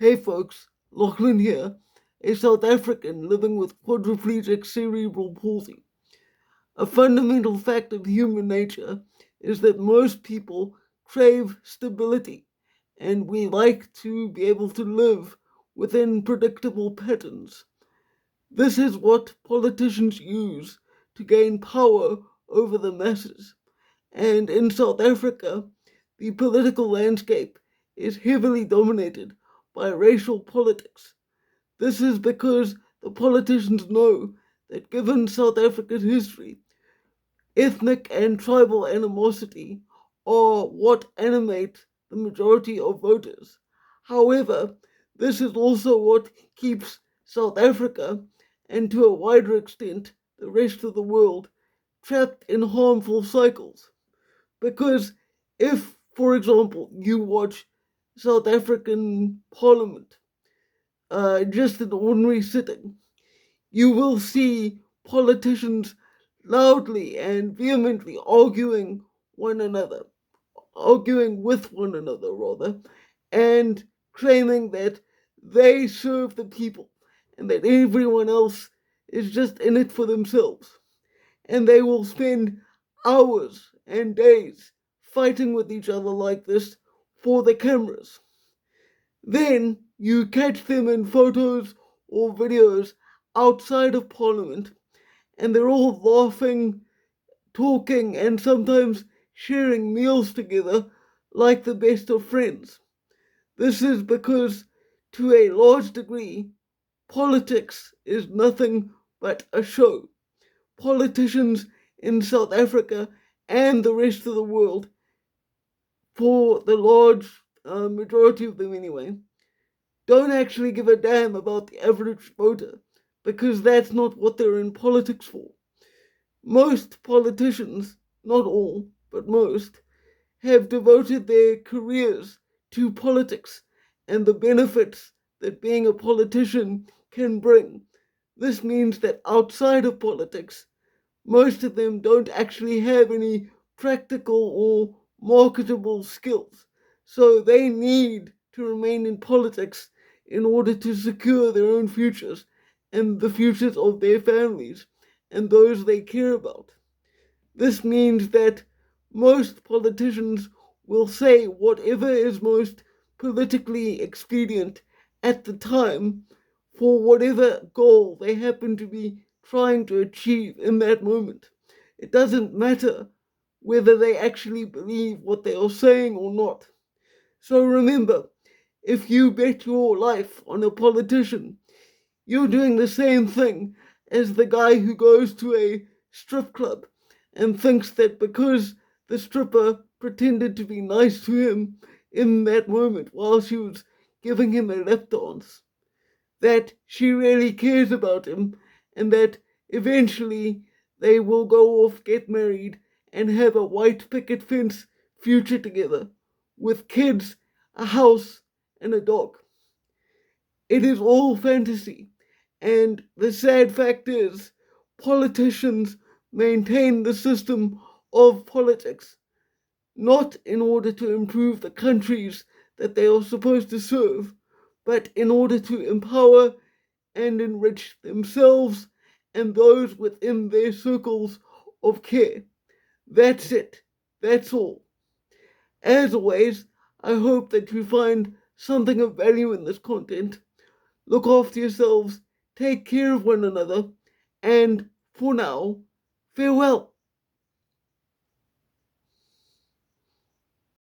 Hey folks, Lachlan here, a South African living with quadriplegic cerebral palsy. A fundamental fact of human nature is that most people crave stability, and we like to be able to live within predictable patterns. This is what politicians use to gain power over the masses. And in South Africa, the political landscape is heavily dominated by racial politics. This is because the politicians know that given South Africa's history, ethnic and tribal animosity are what animate the majority of voters. However, this is also what keeps South Africa, and to a wider extent the rest of the world, trapped in harmful cycles. Because if, for example, you watch South African Parliament, just an ordinary sitting, you will see politicians loudly and vehemently arguing with one another rather, and claiming that they serve the people and that everyone else is just in it for themselves. And they will spend hours and days fighting with each other like this for the cameras. Then you catch them in photos or videos outside of Parliament, and they're all laughing, talking, and sometimes sharing meals together like the best of friends. This is because, to a large degree, politics is nothing but a show. Politicians in South Africa and the rest of the world, for the large majority of them anyway, don't actually give a damn about the average voter because that's not what they're in politics for. Most politicians, not all, but most, have devoted their careers to politics and the benefits that being a politician can bring. This means that outside of politics, most of them don't actually have any practical or marketable skills. So they need to remain in politics in order to secure their own futures and the futures of their families and those they care about. This means that most politicians will say whatever is most politically expedient at the time for whatever goal they happen to be trying to achieve in that moment. It doesn't matter whether they actually believe what they are saying or not. So remember, if you bet your life on a politician, you're doing the same thing as the guy who goes to a strip club and thinks that because the stripper pretended to be nice to him in that moment while she was giving him a lap dance, that she really cares about him and that eventually they will go off, get married, and have a white picket fence future together with kids, a house, and a dog. It is all fantasy. And the sad fact is, politicians maintain the system of politics not in order to improve the countries that they are supposed to serve, but in order to empower and enrich themselves and those within their circles of care. That's it. That's all. As always, I hope that you find something of value in this content. Look after yourselves, take care of one another, and for now, farewell.